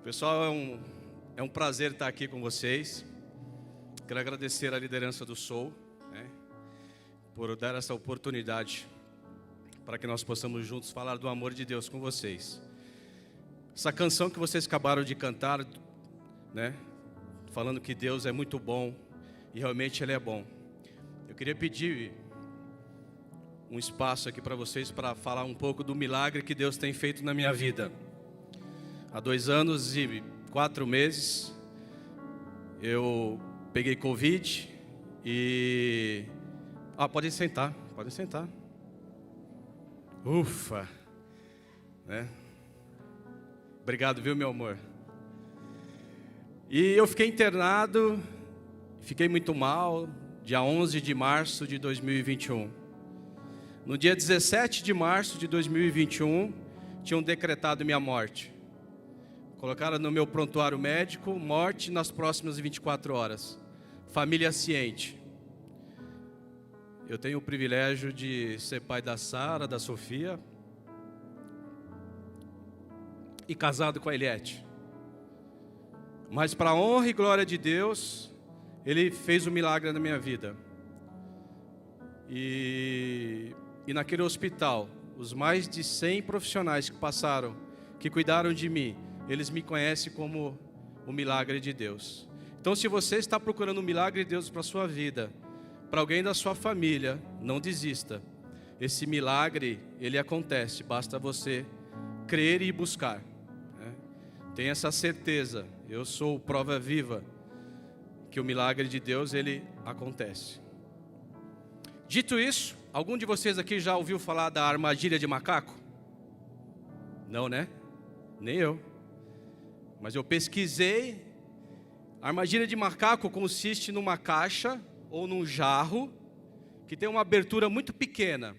Pessoal, é um prazer estar aqui com vocês. Quero agradecer a liderança do Soul, por dar essa oportunidade para que nós possamos juntos falar do amor de Deus com vocês. Essa canção que vocês acabaram de cantar, falando que Deus é muito bom e realmente Ele é bom. Eu queria pedir um espaço aqui para vocês para falar um pouco do milagre que Deus tem feito na minha vida. Há 2 anos e 4 meses eu peguei Covid e... podem sentar. Ufa! Obrigado, viu, meu amor? E eu fiquei internado, fiquei muito mal, dia 11 de março de 2021. No dia 17 de março de 2021, tinham decretado minha morte. Colocaram no meu prontuário médico, morte nas próximas 24 horas. Família ciente. Eu tenho o privilégio de ser pai da Sara, da Sofia, e casado com a Eliette. Mas para a honra e glória de Deus, Ele fez um milagre na minha vida. E naquele hospital, os mais de 100 profissionais que passaram, que cuidaram de mim, eles me conhecem como o milagre de Deus. Então, se você está procurando o milagre de Deus para a sua vida, para alguém da sua família, não desista. Esse milagre, ele acontece, basta você crer e buscar. Tenha essa certeza, eu sou prova viva que o milagre de Deus, ele acontece. Dito isso, algum de vocês aqui já ouviu falar da armadilha de macaco? Não, né? Nem eu. Mas eu pesquisei. A armadilha de macaco consiste numa caixa ou num jarro que tem uma abertura muito pequena.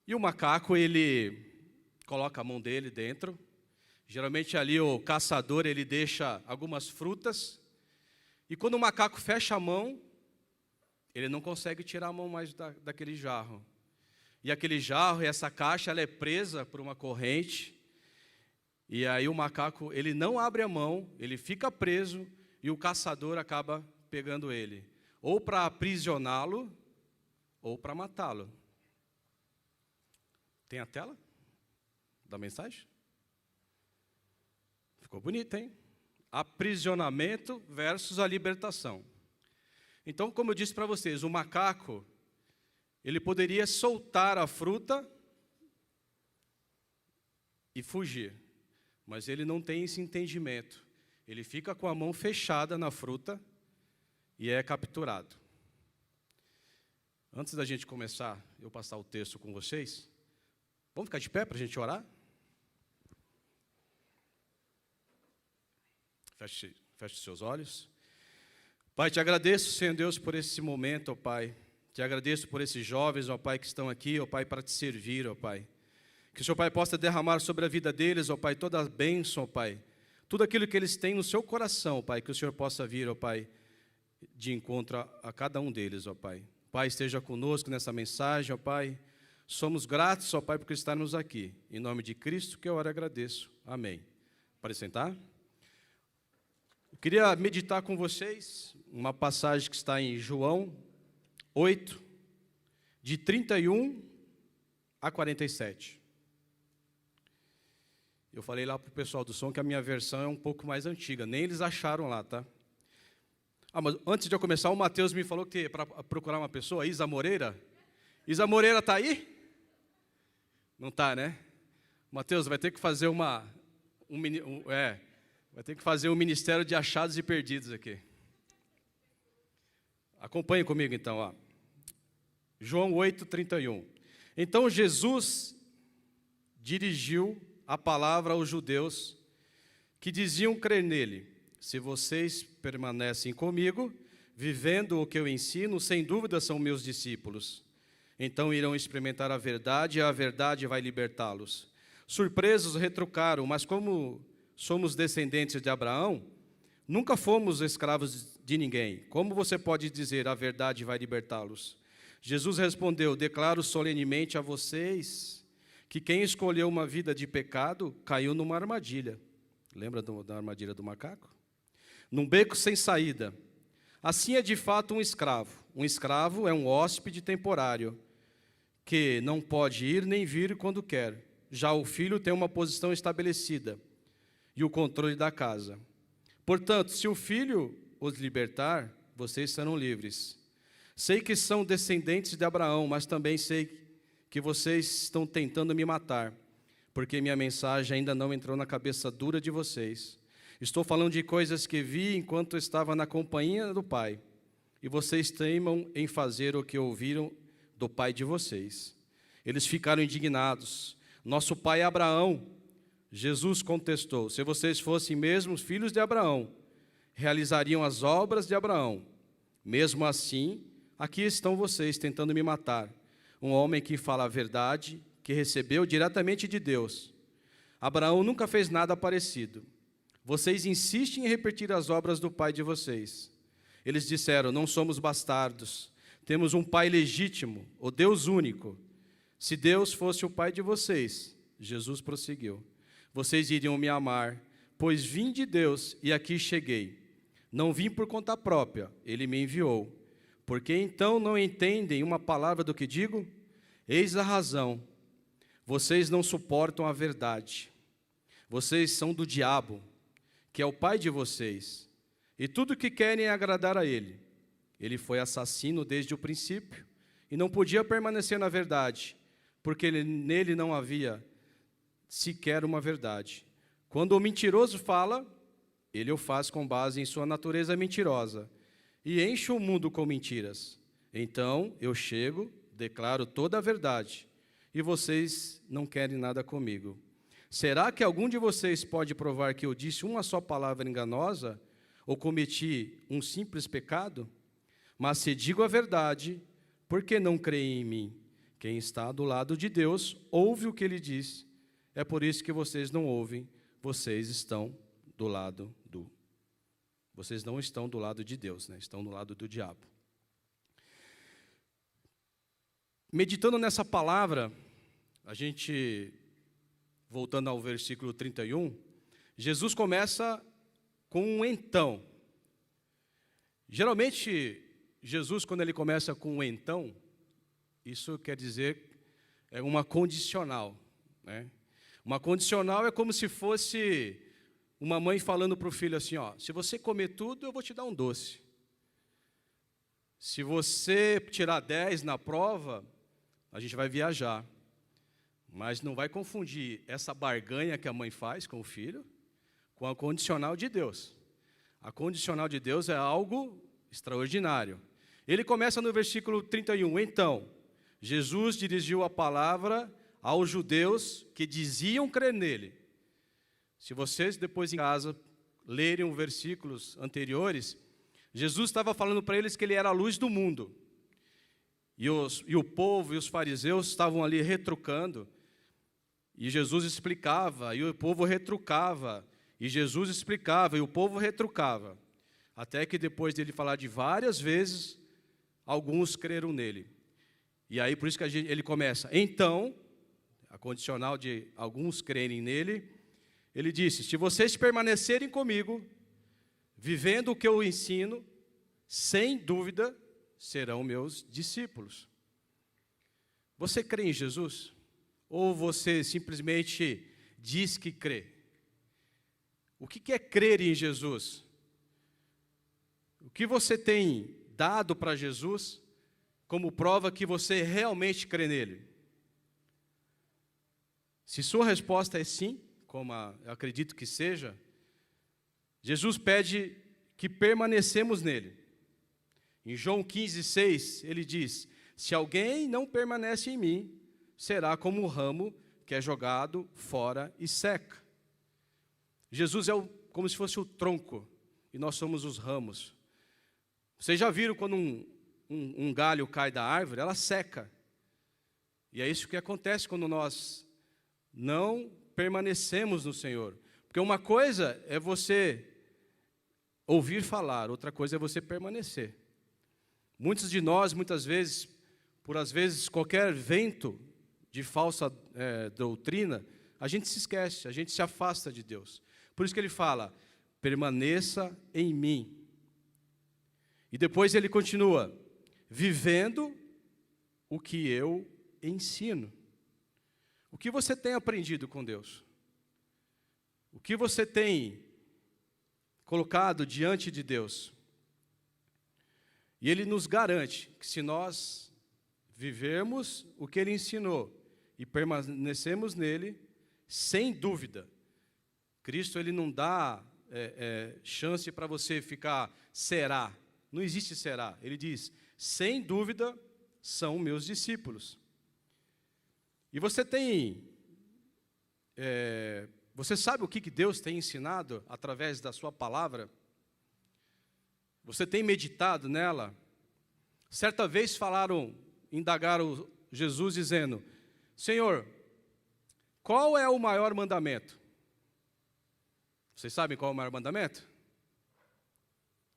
E o macaco, ele coloca a mão dele dentro. Geralmente ali o caçador, ele deixa algumas frutas. E quando o macaco fecha a mão, ele não consegue tirar a mão mais daquele jarro. E aquele jarro, essa caixa, ela é presa por uma corrente. E aí o macaco, ele não abre a mão, ele fica preso e o caçador acaba pegando ele. Ou para aprisioná-lo, ou para matá-lo. Tem a tela da mensagem? Ficou bonito, hein? Aprisionamento versus a libertação. Então, como eu disse para vocês, o macaco, ele poderia soltar a fruta e fugir. Mas ele não tem esse entendimento. Ele fica com a mão fechada na fruta e é capturado. Antes da gente começar, eu passar o texto com vocês, vamos ficar de pé para a gente orar? Feche seus olhos. Pai, te agradeço, Senhor Deus, por esse momento, ó Pai. Te agradeço por esses jovens, ó Pai, que estão aqui, ó Pai, para te servir, ó Pai. Que o Senhor, Pai, possa derramar sobre a vida deles, ó Pai, toda a bênção, ó Pai. Tudo aquilo que eles têm no seu coração, ó Pai, que o Senhor possa vir, ó Pai, de encontro a cada um deles, ó Pai. Pai, esteja conosco nessa mensagem, ó Pai. Somos gratos, ó Pai, por estarmos aqui. Em nome de Cristo que eu oro e agradeço. Amém. Pode sentar? Eu queria meditar com vocês uma passagem que está em João 8, de 31 a 47. Eu falei lá para o pessoal do som que a minha versão é um pouco mais antiga. Nem eles acharam lá, tá? Mas antes de eu começar, o Mateus me falou que para procurar uma pessoa, Isa Moreira. Isa Moreira está aí? Não está, né? Mateus, vai ter que fazer vai ter que fazer um ministério de achados e perdidos aqui. Acompanhe comigo então, ó. João 8, 31. Então Jesus dirigiu a palavra aos judeus que diziam crer nele. Se vocês permanecem comigo, vivendo o que eu ensino, sem dúvida são meus discípulos. Então irão experimentar a verdade e a verdade vai libertá-los. Surpresos retrucaram, mas como somos descendentes de Abraão, nunca fomos escravos de ninguém. Como você pode dizer a verdade vai libertá-los? Jesus respondeu, declaro solenemente a vocês que quem escolheu uma vida de pecado caiu numa armadilha. Lembra da armadilha do macaco? Num beco sem saída. Assim é de fato um escravo. Um escravo é um hóspede temporário, que não pode ir nem vir quando quer. Já o filho tem uma posição estabelecida e o controle da casa. Portanto, se o filho os libertar, vocês serão livres. Sei que são descendentes de Abraão, mas também sei que vocês estão tentando me matar, porque minha mensagem ainda não entrou na cabeça dura de vocês. Estou falando de coisas que vi enquanto estava na companhia do Pai, e vocês teimam em fazer o que ouviram do pai de vocês. Eles ficaram indignados. Nosso pai é Abraão. Jesus contestou: se vocês fossem mesmo filhos de Abraão, realizariam as obras de Abraão. Mesmo assim, aqui estão vocês tentando me matar. Um homem que fala a verdade, que recebeu diretamente de Deus. Abraão nunca fez nada parecido. Vocês insistem em repetir as obras do pai de vocês. Eles disseram: não somos bastardos, temos um pai legítimo, o Deus único. Se Deus fosse o pai de vocês, Jesus prosseguiu, vocês iriam me amar, pois vim de Deus e aqui cheguei. Não vim por conta própria, Ele me enviou. Por que então não entendem uma palavra do que digo? Eis a razão. Vocês não suportam a verdade. Vocês são do diabo, que é o pai de vocês, e tudo que querem é agradar a ele. Ele foi assassino desde o princípio e não podia permanecer na verdade, porque nele não havia sequer uma verdade. Quando o mentiroso fala, ele o faz com base em sua natureza mentirosa e enche o mundo com mentiras. Então eu chego, declaro toda a verdade, e vocês não querem nada comigo. Será que algum de vocês pode provar que eu disse uma só palavra enganosa ou cometi um simples pecado? Mas se digo a verdade, por que não creem em mim? Quem está do lado de Deus ouve o que ele diz. É por isso que vocês não ouvem, vocês estão do lado do... Vocês não estão do lado de Deus, né? Estão do lado do diabo. Meditando nessa palavra, a gente, voltando ao versículo 31, Jesus começa com um então. Geralmente, Jesus, quando ele começa com um então, isso quer dizer, é uma condicional, né? Uma condicional é como se fosse uma mãe falando para o filho assim, ó, se você comer tudo, eu vou te dar um doce. Se você tirar 10 na prova, a gente vai viajar. Mas não vai confundir essa barganha que a mãe faz com o filho com a condicional de Deus. A condicional de Deus é algo extraordinário. Ele começa no versículo 31. Então, Jesus dirigiu a palavra aos judeus que diziam crer nele. Se vocês depois em casa lerem os versículos anteriores, Jesus estava falando para eles que ele era a luz do mundo. E o povo e os fariseus estavam ali retrucando. E Jesus explicava, e o povo retrucava. E Jesus explicava, e o povo retrucava. Até que depois dele falar de várias vezes, alguns creram nele. E aí, por isso que ele começa. Então, a condicional de alguns crerem nele, ele disse, se vocês permanecerem comigo, vivendo o que eu ensino, sem dúvida, serão meus discípulos. Você crê em Jesus? Ou você simplesmente diz que crê? O que é crer em Jesus? O que você tem dado para Jesus como prova que você realmente crê nele? Se sua resposta é sim, como eu acredito que seja, Jesus pede que permanecemos nele. Em João 15:6, ele diz, se alguém não permanece em mim, será como o ramo que é jogado fora e seca. Jesus é como se fosse o tronco, e nós somos os ramos. Vocês já viram quando um galho cai da árvore, ela seca. E é isso que acontece quando nós não permanecemos no Senhor. Porque uma coisa é você ouvir falar, outra coisa é você permanecer. Muitos de nós, muitas vezes, por às vezes qualquer vento de falsa doutrina, a gente se esquece, a gente se afasta de Deus. Por isso que ele fala, permaneça em mim. E depois ele continua, vivendo o que eu ensino. O que você tem aprendido com Deus? O que você tem colocado diante de Deus? E Ele nos garante que se nós vivermos o que Ele ensinou e permanecemos nele, sem dúvida, Cristo Ele não dá chance para você ficar será. Não existe será. Ele diz, sem dúvida, são meus discípulos. E você você sabe o que Deus tem ensinado através da sua palavra? Você tem meditado nela? Certa vez indagaram Jesus dizendo, Senhor, qual é o maior mandamento? Vocês sabem qual é o maior mandamento?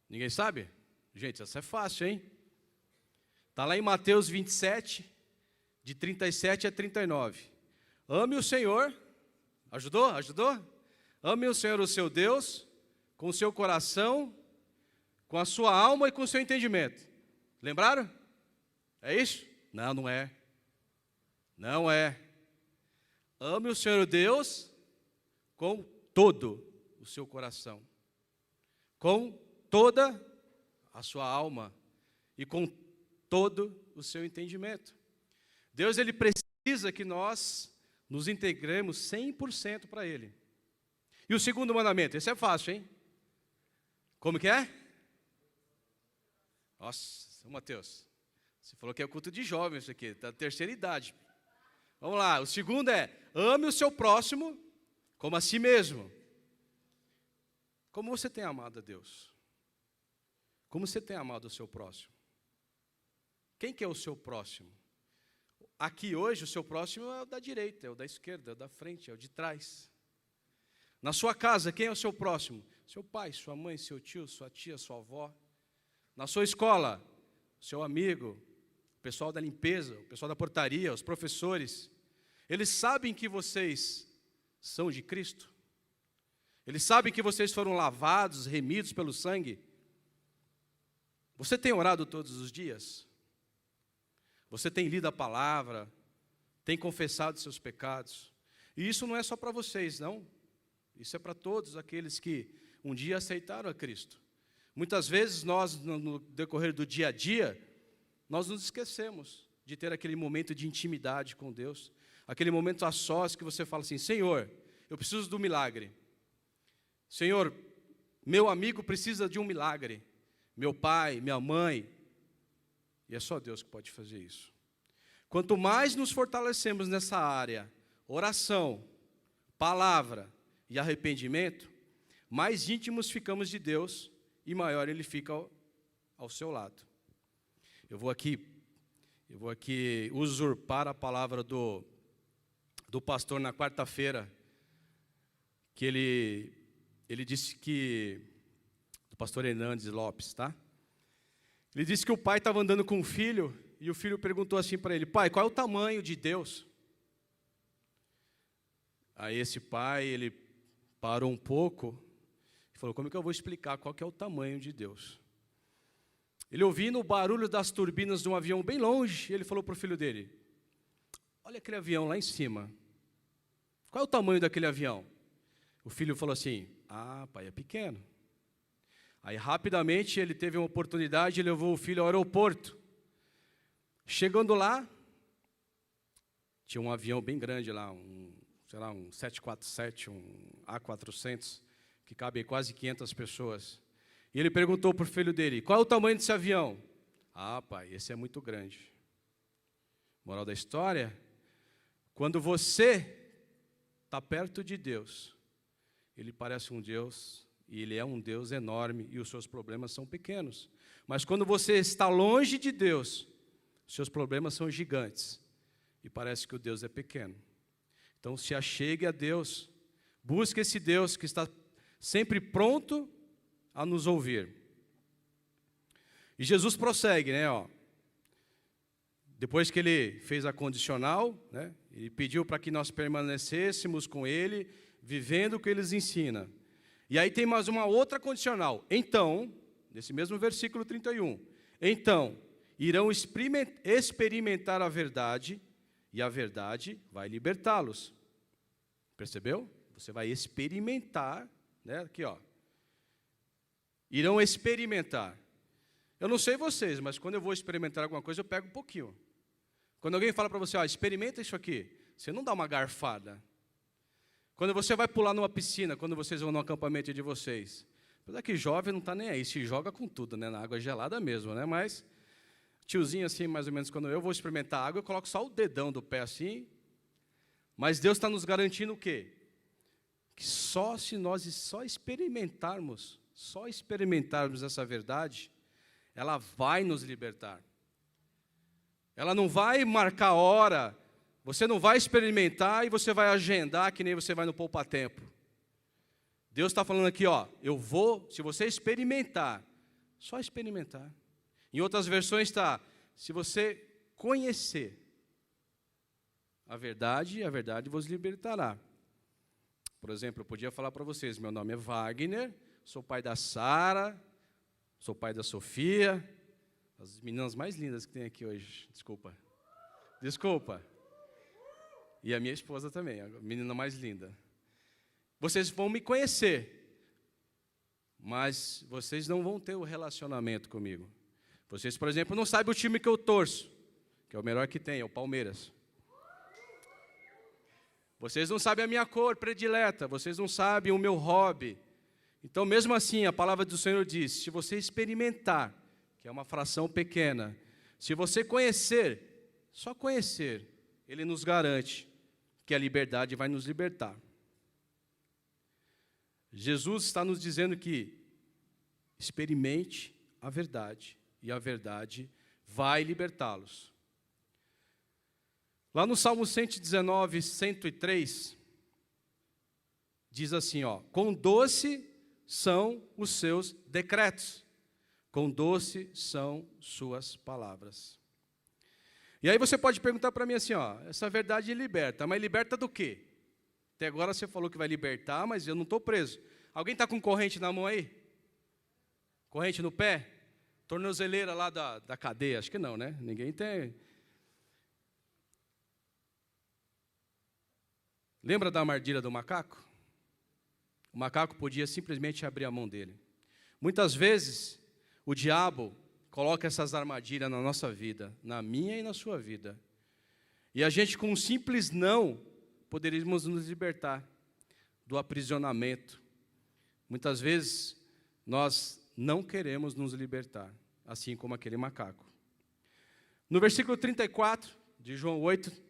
Ninguém sabe? Gente, essa é fácil, hein? Está lá em Mateus 27, de 37 a 39. Ame o Senhor, ajudou? Ame o Senhor, o seu Deus, com o seu coração, com a sua alma e com o seu entendimento. Lembraram? É isso? Não, não é. Não é. Ame o Senhor Deus com todo o seu coração, com toda a sua alma e com todo o seu entendimento. Deus, Ele precisa que nós nos integremos 100% para Ele. E o segundo mandamento, esse é fácil, hein? Como que é? Nossa, Mateus, você falou que é culto de jovens isso aqui, da terceira idade. Vamos lá, o segundo é, ame o seu próximo como a si mesmo. Como você tem amado a Deus? Como você tem amado o seu próximo? Quem que é o seu próximo? Aqui hoje o seu próximo é o da direita, é o da esquerda, é o da frente, é o de trás. Na sua casa, quem é o seu próximo? Seu pai, sua mãe, seu tio, sua tia, sua avó. Na sua escola, seu amigo, o pessoal da limpeza, o pessoal da portaria, os professores. Eles sabem que vocês são de Cristo? Eles sabem que vocês foram lavados, remidos pelo sangue? Você tem orado todos os dias? Você tem lido a palavra? Tem confessado seus pecados? E isso não é só para vocês, não. Isso é para todos aqueles que um dia aceitaram a Cristo. Muitas vezes nós, no decorrer do dia a dia, nós nos esquecemos de ter aquele momento de intimidade com Deus, aquele momento a sós que você fala assim, Senhor, eu preciso do milagre. Senhor, meu amigo precisa de um milagre. Meu pai, minha mãe. E é só Deus que pode fazer isso. Quanto mais nos fortalecemos nessa área, oração, palavra e arrependimento, mais íntimos ficamos de Deus e maior Ele fica ao seu lado. Eu vou aqui usurpar a palavra do pastor na quarta-feira, que ele disse que, do pastor Hernandes Lopes, tá? Ele disse que o pai estava andando com o filho, e o filho perguntou assim para ele, pai, qual é o tamanho de Deus? Aí esse pai, ele parou um pouco, e falou, como é que eu vou explicar qual que é o tamanho de Deus? Ele ouvindo o barulho das turbinas de um avião bem longe, ele falou para o filho dele, olha aquele avião lá em cima, qual é o tamanho daquele avião? O filho falou assim, pai, é pequeno. Aí rapidamente ele teve uma oportunidade e levou o filho ao aeroporto. Chegando lá, tinha um avião bem grande lá, um 747, um A400, que cabe quase 500 pessoas. E ele perguntou para o filho dele, qual é o tamanho desse avião? Pai, esse é muito grande. Moral da história, quando você está perto de Deus, Ele parece um Deus, e Ele é um Deus enorme, e os seus problemas são pequenos. Mas quando você está longe de Deus, seus problemas são gigantes, e parece que o Deus é pequeno. Então se achegue a Deus, busque esse Deus que está sempre pronto a nos ouvir. E Jesus prossegue, né, depois que Ele fez a condicional, né, Ele pediu para que nós permanecêssemos com Ele, vivendo o que Ele nos ensina. E aí tem mais uma outra condicional. Então, nesse mesmo versículo 31, então, irão experimentar a verdade, e a verdade vai libertá-los. Percebeu? Você vai experimentar, né? Aqui, ó. Irão experimentar. Eu não sei vocês, mas quando eu vou experimentar alguma coisa, eu pego um pouquinho. Quando alguém fala para você, ó, experimenta isso aqui, você não dá uma garfada. Quando você vai pular numa piscina, quando vocês vão no acampamento de vocês, apesar que jovem não está nem aí, se joga com tudo, né? Na água gelada mesmo, né? Mas, tiozinho assim, mais ou menos, quando eu vou experimentar água, eu coloco só o dedão do pé assim. Mas Deus está nos garantindo o quê? Que só se nós só experimentarmos essa verdade, ela vai nos libertar. Ela não vai marcar hora, você não vai experimentar e você vai agendar que nem você vai no poupa-tempo. Deus está falando aqui, ó, eu vou, se você experimentar, só experimentar. Em outras versões está, se você conhecer a verdade vos libertará. Por exemplo, eu podia falar para vocês, meu nome é Wagner, sou pai da Sara, sou pai da Sofia, as meninas mais lindas que tem aqui hoje, desculpa. E a minha esposa também, a menina mais linda. Vocês vão me conhecer, mas vocês não vão ter o relacionamento comigo. Vocês, por exemplo, não sabem o time que eu torço, que é o melhor que tem, é o Palmeiras. Vocês não sabem a minha cor predileta, vocês não sabem o meu hobby. Então, mesmo assim, a palavra do Senhor diz, se você experimentar, que é uma fração pequena, se você conhecer, só conhecer, Ele nos garante que a liberdade vai nos libertar. Jesus está nos dizendo que experimente a verdade, e a verdade vai libertá-los. Lá no Salmo 119, 103, diz assim, ó, quão doce são os seus decretos, quão doce são suas palavras. E aí você pode perguntar para mim assim, ó, essa verdade liberta, mas liberta do quê? Até agora você falou que vai libertar, mas eu não estou preso. Alguém está com corrente na mão aí? Corrente no pé? Tornozeleira lá da cadeia? Acho que não, né? Ninguém tem. Lembra da armadilha do macaco? O macaco podia simplesmente abrir a mão dele. Muitas vezes, o diabo coloca essas armadilhas na nossa vida, na minha e na sua vida. E a gente, com um simples não, poderíamos nos libertar do aprisionamento. Muitas vezes, nós não queremos nos libertar, assim como aquele macaco. No versículo 34 de João 8,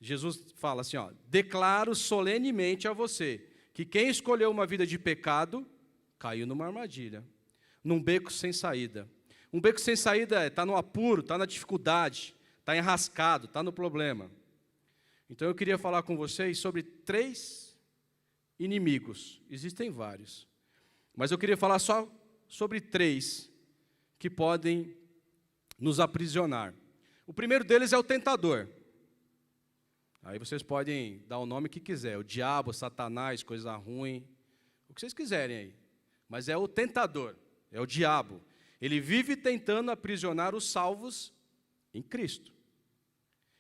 Jesus fala assim, ó, declaro solenemente a você que quem escolheu uma vida de pecado, caiu numa armadilha, num beco sem saída. Um beco sem saída está no apuro, está na dificuldade, está enrascado, está no problema. Então eu queria falar com vocês sobre 3 inimigos, existem vários, mas eu queria falar só sobre 3 que podem nos aprisionar. O primeiro deles é o tentador. Aí vocês podem dar o nome que quiser, o diabo, Satanás, coisa ruim, o que vocês quiserem aí. Mas é o tentador, é o diabo. Ele vive tentando aprisionar os salvos em Cristo.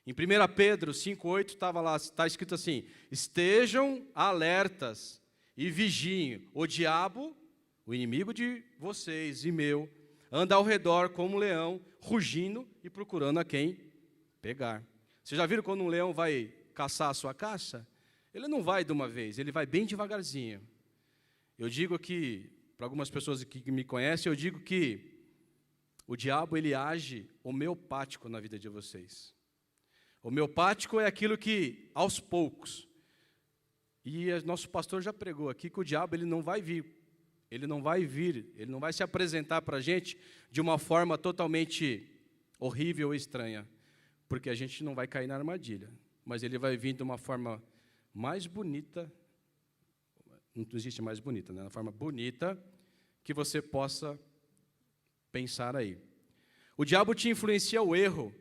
Em 1 Pedro 5,8 estava lá, está escrito assim, estejam alertas e vigiem. O diabo, o inimigo de vocês e meu, anda ao redor como um leão, rugindo e procurando a quem pegar. Vocês já viram quando um leão vai caçar a sua caça? Ele não vai de uma vez, ele vai bem devagarzinho. Eu digo que, para algumas pessoas que me conhecem, eu digo que o diabo ele age homeopático na vida de vocês. Homeopático é aquilo que, aos poucos, e nosso pastor já pregou aqui que o diabo ele não vai se apresentar para a gente de uma forma totalmente horrível ou estranha, porque a gente não vai cair na armadilha, mas ele vai vir de uma forma mais bonita, não existe mais bonita, né? Uma forma bonita que você possa pensar aí. O diabo te influencia ao erro,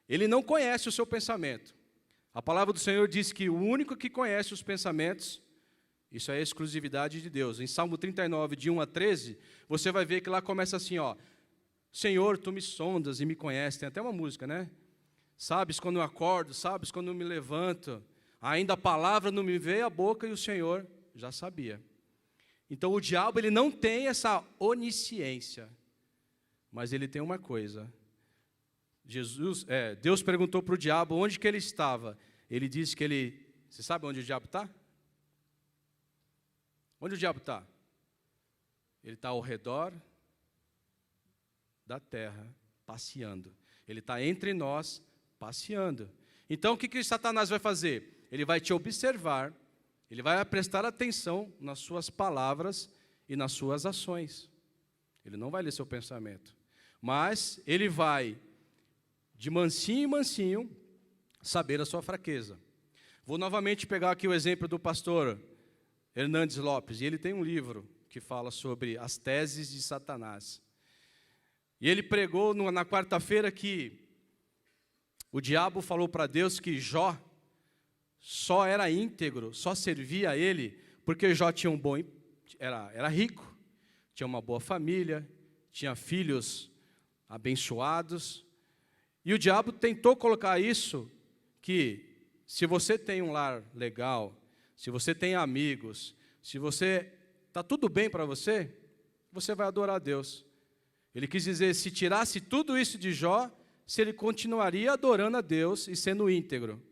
ele não conhece o seu pensamento. A palavra do Senhor diz que o único que conhece os pensamentos Isso é exclusividade de Deus. Em Salmo 39, de 1 a 13, você vai ver que lá começa assim, ó. Senhor, tu me sondas e me conheces. Tem até uma música, né? Sabes quando eu acordo, sabes quando eu me levanto. Ainda a palavra não me veio à boca e o Senhor já sabia. Então o diabo, ele não tem essa onisciência. Mas ele tem uma coisa. Deus perguntou para o diabo onde que ele estava. Ele disse que ele... Você sabe onde o diabo está? Onde o diabo está? Ele está ao redor da terra, passeando. Ele está entre nós, passeando. Então, o que Satanás vai fazer? Ele vai te observar, ele vai prestar atenção nas suas palavras e nas suas ações. Ele não vai ler seu pensamento. Mas ele vai, de mansinho em mansinho, saber a sua fraqueza. Vou novamente pegar aqui o exemplo do pastor Hernandes Lopes, e ele tem um livro que fala sobre as teses de Satanás. E ele pregou na quarta-feira que o diabo falou para Deus que Jó só era íntegro, só servia a ele, porque Jó tinha era rico, tinha uma boa família, tinha filhos abençoados. E o diabo tentou colocar isso, que se você tem um lar legal, se você tem amigos, se você está tudo bem para você, você vai adorar a Deus. Ele quis dizer, se tirasse tudo isso de Jó, se ele continuaria adorando a Deus e sendo íntegro.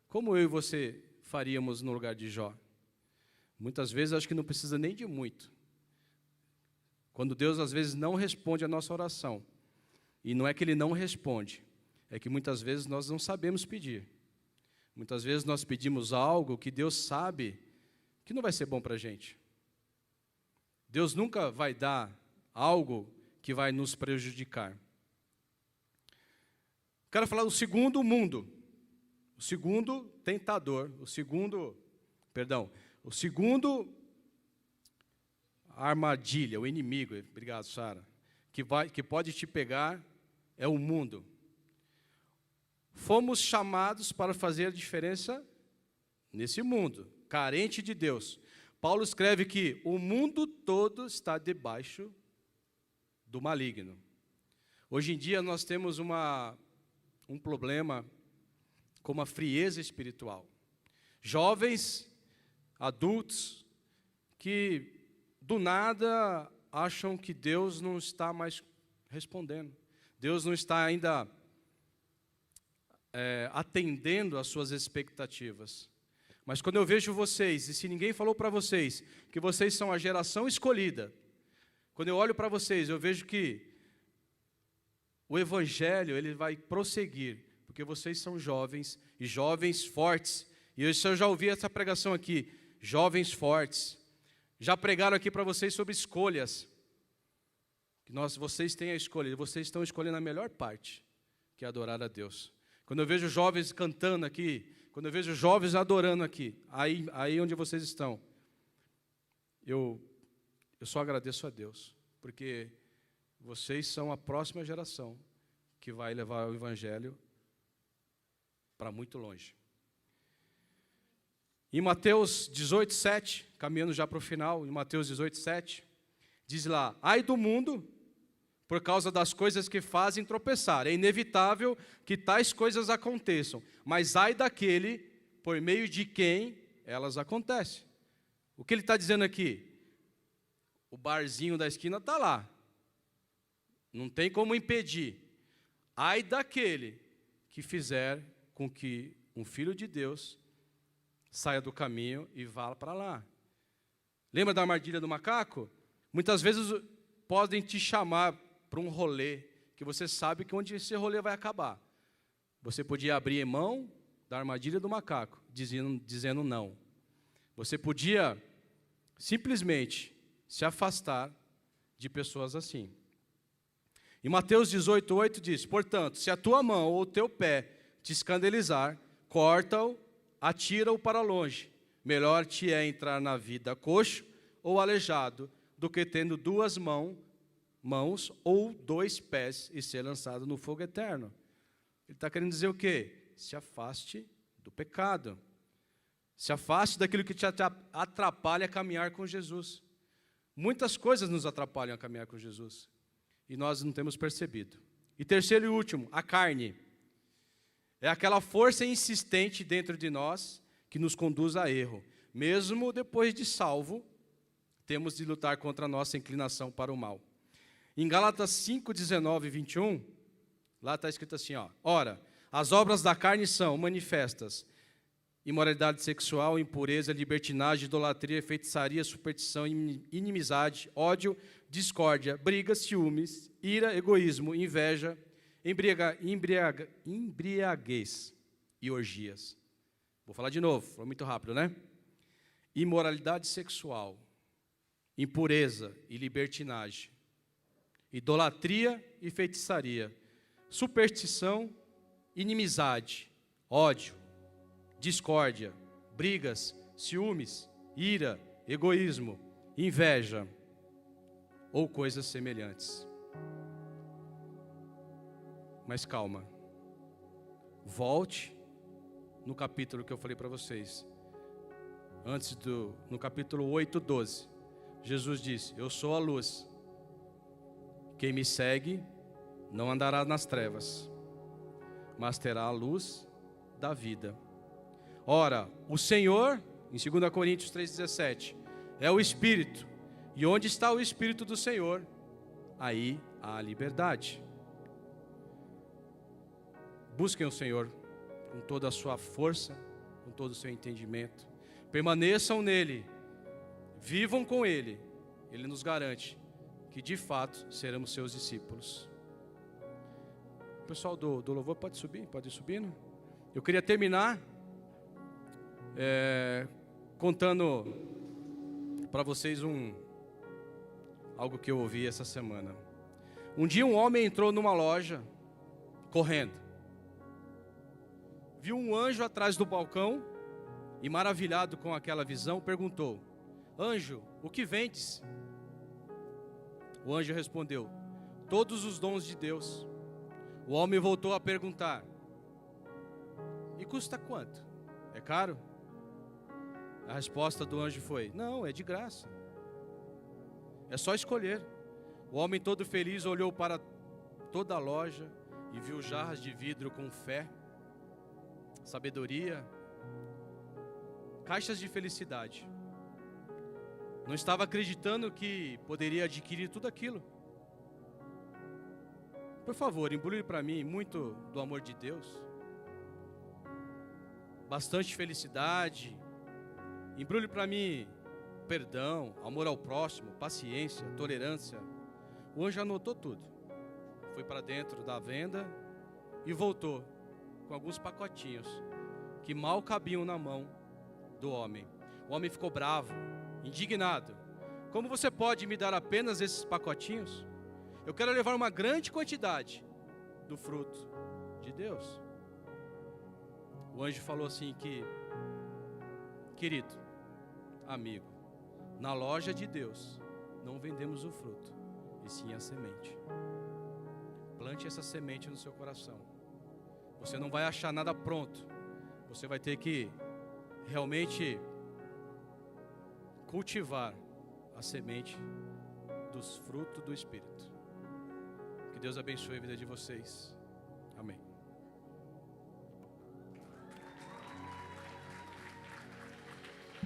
Como eu e você faríamos no lugar de Jó? Muitas vezes acho que não precisa nem de muito. Quando Deus às vezes não responde a nossa oração. E não é que Ele não responde, é que muitas vezes nós não sabemos pedir. Muitas vezes nós pedimos algo que Deus sabe que não vai ser bom para a gente. Deus nunca vai dar algo que vai nos prejudicar. Quero falar do segundo mundo, o segundo tentador, o segundo armadilha, o inimigo, obrigado, Sara, que pode te pegar é o mundo. Fomos chamados para fazer a diferença nesse mundo, carente de Deus. Paulo escreve que o mundo todo está debaixo do maligno. Hoje em dia nós temos um problema com a frieza espiritual. Jovens, adultos, que do nada acham que Deus não está mais respondendo. Deus não está ainda atendendo às suas expectativas. Mas quando eu vejo vocês, e se ninguém falou para vocês que vocês são a geração escolhida, quando eu olho para vocês, eu vejo que o Evangelho ele vai prosseguir, porque vocês são jovens, e jovens fortes. E eu já ouvi essa pregação aqui, jovens fortes. Já pregaram aqui para vocês sobre escolhas. Vocês têm a escolha, vocês estão escolhendo a melhor parte, que é adorar a Deus. Quando eu vejo jovens cantando aqui, quando eu vejo jovens adorando aqui, aí onde vocês estão, eu só agradeço a Deus, porque vocês são a próxima geração que vai levar o Evangelho para muito longe. Em Mateus 18:7, caminhando já para o final, em Mateus 18:7, diz lá, ai do mundo, por causa das coisas que fazem tropeçar. É inevitável que tais coisas aconteçam, mas ai daquele por meio de quem elas acontecem. O que ele está dizendo aqui? O barzinho da esquina está lá. Não tem como impedir. Ai daquele que fizer com que um filho de Deus saia do caminho e vá para lá. Lembra da armadilha do macaco? Muitas vezes podem te chamar para um rolê, que você sabe que onde esse rolê vai acabar. Você podia abrir mão da armadilha do macaco, dizendo não. Você podia simplesmente se afastar de pessoas assim. Em Mateus 18:8 diz, portanto, se a tua mão ou o teu pé te escandalizar, corta-o, atira-o para longe. Melhor te é entrar na vida coxo ou aleijado, do que tendo duas mãos ou dois pés e ser lançado no fogo eterno. Ele está querendo dizer o quê? Se afaste do pecado. Se afaste daquilo que te atrapalha a caminhar com Jesus. Muitas coisas nos atrapalham a caminhar com Jesus. E nós não temos percebido. E terceiro e último, a carne. É aquela força insistente dentro de nós que nos conduz a erro. Mesmo depois de salvo, temos de lutar contra a nossa inclinação para o mal. Em Gálatas 5, 19 e 21, lá está escrito assim, ó: ora, as obras da carne são manifestas: imoralidade sexual, impureza, libertinagem, idolatria, feitiçaria, superstição, inimizade, ódio, discórdia, brigas, ciúmes, ira, egoísmo, inveja, embriaguez e orgias. Vou falar de novo, foi muito rápido, né? Imoralidade sexual, impureza e libertinagem, idolatria e feitiçaria, superstição, inimizade, ódio, discórdia, brigas, ciúmes, ira, egoísmo, inveja ou coisas semelhantes. Mas calma, volte no capítulo que eu falei para vocês, no capítulo 8, 12, Jesus disse: eu sou a luz, quem me segue não andará nas trevas, mas terá a luz da vida. Ora, o Senhor, em 2 Coríntios 3,17, é o Espírito, e onde está o Espírito do Senhor, aí há liberdade. Busquem o Senhor com toda a sua força, com todo o seu entendimento, permaneçam nele, vivam com ele, ele nos garante que de fato seremos seus discípulos. O pessoal do louvor pode subir, pode ir subindo. Eu queria terminar contando para vocês algo que eu ouvi essa semana. Um dia um homem entrou numa loja correndo. Viu um anjo atrás do balcão e, maravilhado com aquela visão, perguntou: anjo, o que vendes? O anjo respondeu: todos os dons de Deus. O homem voltou a perguntar: e custa quanto? É caro? A resposta do anjo foi: não, é de graça. É só escolher. O homem todo feliz olhou para toda a loja e viu jarras de vidro com fé, sabedoria, caixas de felicidade. Não estava acreditando que poderia adquirir tudo aquilo. Por favor, embrulhe para mim muito do amor de Deus, bastante felicidade. Embrulhe para mim perdão, amor ao próximo, paciência, tolerância. O anjo anotou tudo. Foi para dentro da venda e voltou com alguns pacotinhos que mal cabiam na mão do homem. O homem ficou bravo, indignado. Como você pode me dar apenas esses pacotinhos? Eu quero levar uma grande quantidade do fruto de Deus. O anjo falou assim querido, amigo, na loja de Deus não vendemos o fruto, e sim a semente. Plante essa semente no seu coração. Você não vai achar nada pronto. Você vai ter que realmente cultivar a semente dos frutos do Espírito. Que Deus abençoe a vida de vocês. Amém.